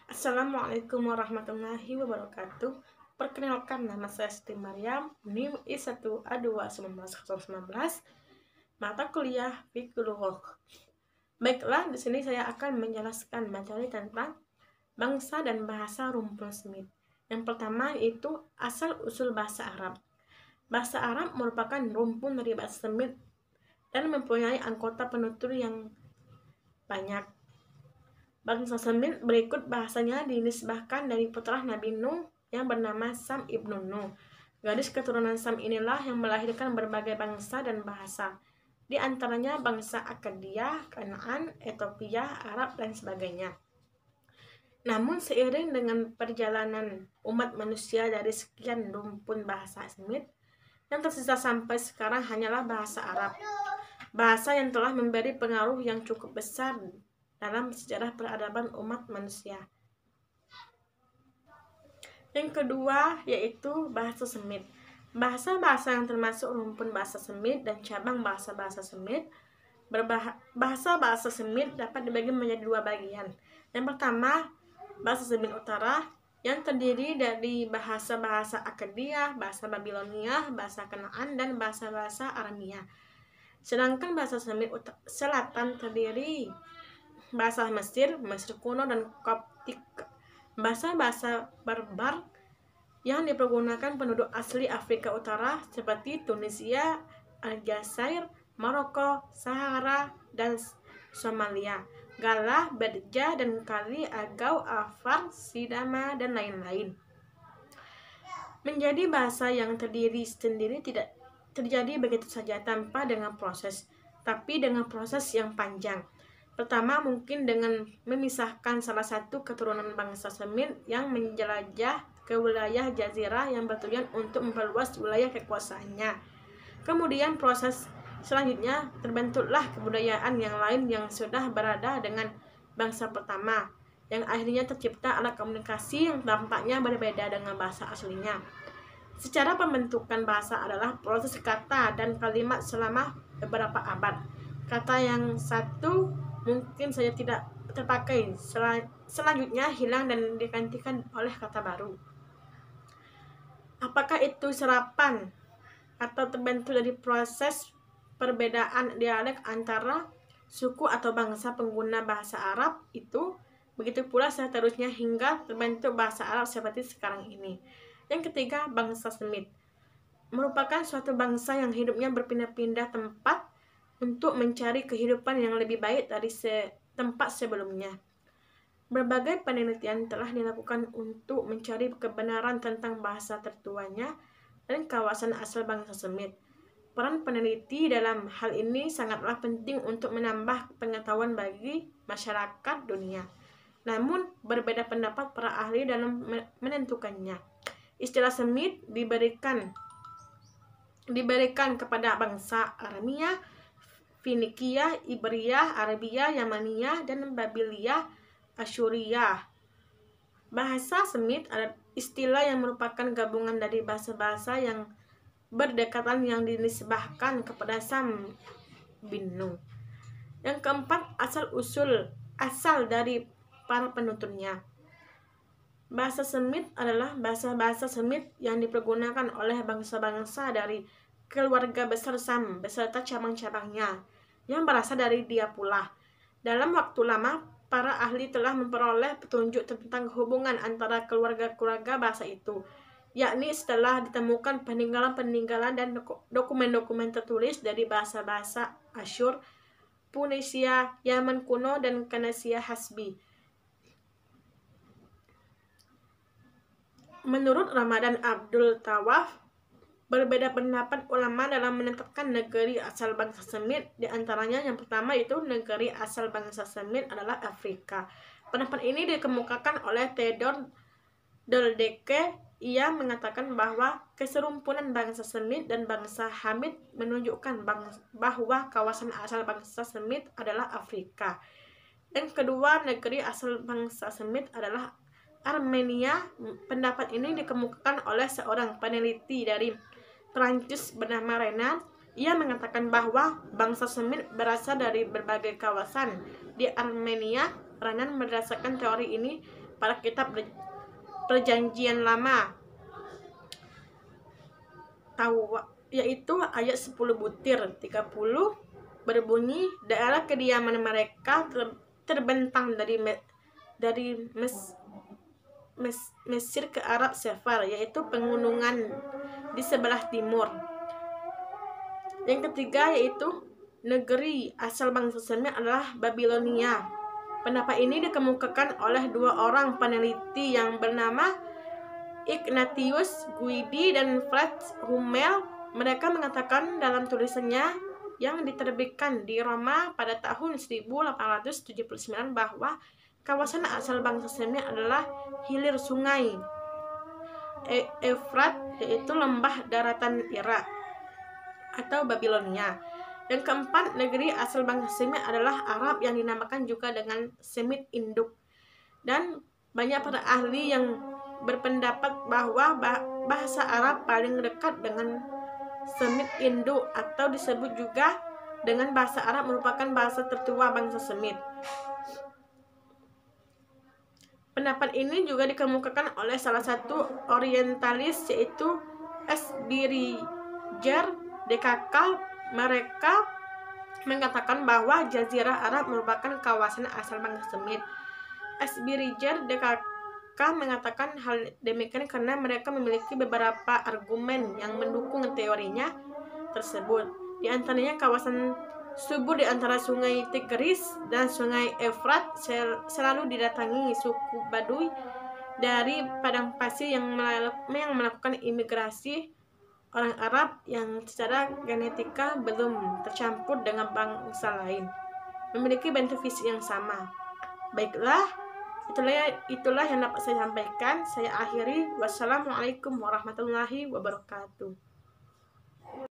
Assalamualaikum warahmatullahi wabarakatuh. Perkenalkan, nama saya Siti Maryam, NIM I1A21919, mata kuliah Fiqhullah. Baiklah, di sini saya akan menjelaskan materi tentang bangsa dan bahasa rumpun Smith. Yang pertama yaitu asal-usul bahasa Arab. Bahasa Arab merupakan rumpun dari bahasa Smith dan mempunyai anggota penutur yang banyak. Bangsa Semit berikut bahasanya dinisbahkan dari putra Nabi Nuh yang bernama Sam ibnu Nuh. Gadis keturunan Sam inilah yang melahirkan berbagai bangsa dan bahasa, di antaranya bangsa Akadia, Kanaan, Ethiopia, Arab, dan sebagainya. Namun seiring dengan perjalanan umat manusia dari sekian rumpun bahasa Semit, yang tersisa sampai sekarang hanyalah bahasa Arab. Bahasa yang telah memberi pengaruh yang cukup besar dalam sejarah peradaban umat manusia. Yang kedua yaitu bahasa Semit. Bahasa-bahasa yang termasuk rumpun bahasa Semit dan cabang bahasa-bahasa Semit. Bahasa-bahasa Semit dapat dibagi menjadi dua bagian. Yang pertama, bahasa Semit Utara yang terdiri dari bahasa-bahasa Akadia, bahasa Babilonia, bahasa Kanaan, dan bahasa-bahasa Aramia. Sedangkan bahasa Semit Selatan terdiri bahasa Mesir, Mesir kuno, dan Koptik. Bahasa-bahasa barbar yang dipergunakan penduduk asli Afrika Utara seperti Tunisia, Aljazair, Maroko, Sahara, dan Somalia, Galah, Bedja, dan Kali, Agau, Afar, Sidama, dan lain-lain. Menjadi bahasa yang terdiri sendiri tidak terjadi begitu saja tanpa dengan proses, tapi dengan proses yang panjang. Pertama, mungkin dengan memisahkan salah satu keturunan bangsa Semit yang menjelajah ke wilayah Jazirah yang bertujuan untuk memperluas wilayah kekuasaannya. Kemudian proses selanjutnya terbentuklah kebudayaan yang lain yang sudah berada dengan bangsa pertama, yang akhirnya tercipta alat komunikasi yang tampaknya berbeda dengan bahasa aslinya. Secara pembentukan bahasa adalah proses kata dan kalimat selama beberapa abad. Kata yang satu mungkin saja tidak terpakai, selanjutnya hilang dan digantikan oleh kata baru. Apakah itu serapan atau terbentuk dari proses perbedaan dialek antara suku atau bangsa pengguna bahasa Arab itu? Begitu pula seterusnya hingga terbentuk bahasa Arab seperti sekarang ini. Yang ketiga, bangsa Semit merupakan suatu bangsa yang hidupnya berpindah-pindah tempat untuk mencari kehidupan yang lebih baik dari tempat sebelumnya. Berbagai penelitian telah dilakukan untuk mencari kebenaran tentang bahasa tertuanya dan kawasan asal bangsa Semit. Peran peneliti dalam hal ini sangatlah penting untuk menambah pengetahuan bagi masyarakat dunia. Namun, berbeda pendapat para ahli dalam menentukannya. Istilah Semit diberikan kepada bangsa Aramia, Finikia, Iberia, Arabia, Yamania, dan Babilia, Asyuria. Bahasa Semit adalah istilah yang merupakan gabungan dari bahasa-bahasa yang berdekatan yang dinisbahkan kepada Sam bin Nuh. Yang keempat, asal dari para penuturnya. Bahasa Semit adalah bahasa-bahasa Semit yang dipergunakan oleh bangsa-bangsa dari keluarga besar Sam beserta cabang-cabangnya yang berasal dari dia pula. Dalam waktu lama, para ahli telah memperoleh petunjuk tentang hubungan antara keluarga-keluarga bahasa itu, yakni setelah ditemukan peninggalan-peninggalan dan dokumen-dokumen tertulis dari bahasa-bahasa Asyur, Punisia, Yaman kuno, dan Kanasia Hasbi. Menurut Ramadan Abdul Tawaf, berbeda pendapat ulama dalam menetapkan negeri asal bangsa Semit. Di antaranya yang pertama yaitu negeri asal bangsa Semit adalah Afrika. Pendapat ini dikemukakan oleh Theodor Doldeke. Ia mengatakan bahwa keserumpunan bangsa Semit dan bangsa Hamid menunjukkan bahwa kawasan asal bangsa Semit adalah Afrika. Yang kedua, negeri asal bangsa Semit adalah Armenia. Pendapat ini dikemukakan oleh seorang peneliti dari Prancis bernama Renan. Ia mengatakan bahwa bangsa Semit berasal dari berbagai kawasan di Armenia. Renan berdasarkan teori ini pada kitab Perjanjian Lama, yaitu ayat 10 butir 30 berbunyi, daerah kediaman mereka terbentang dari Mesir ke Arab Sefar, yaitu pegunungan di sebelah timur. Yang ketiga yaitu negeri asal bangsa Semit adalah Babilonia. Pendapat ini dikemukakan oleh dua orang peneliti yang bernama Ignatius Guidi dan Fritz Hummel. Mereka mengatakan dalam tulisannya yang diterbitkan di Roma pada tahun 1879 bahwa kawasan asal bangsa Semit adalah hilir sungai Efrat, yaitu lembah daratan Irak atau Babilonia. Yang keempat, negeri asal bangsa Semit adalah Arab yang dinamakan juga dengan Semit Induk. Dan banyak para ahli yang berpendapat bahwa bahasa Arab paling dekat dengan Semit Induk atau disebut juga dengan bahasa Arab merupakan bahasa tertua bangsa Semit. Pendapat ini juga dikemukakan oleh salah satu orientalis yaitu Esbiriger DKK. Mereka mengatakan bahwa Jazirah Arab merupakan kawasan asal bangsa Semit. Esbiriger DKK mengatakan hal demikian karena mereka memiliki beberapa argumen yang mendukung teorinya tersebut. Di antaranya kawasan subur di antara sungai Tigris dan sungai Efrat selalu didatangi suku Baduy dari padang pasir yang melakukan imigrasi orang Arab yang secara genetika belum tercampur dengan bangsa lain, memiliki bentuk fisik yang sama. Baiklah, itulah yang dapat saya sampaikan. Saya akhiri. Wassalamualaikum warahmatullahi wabarakatuh.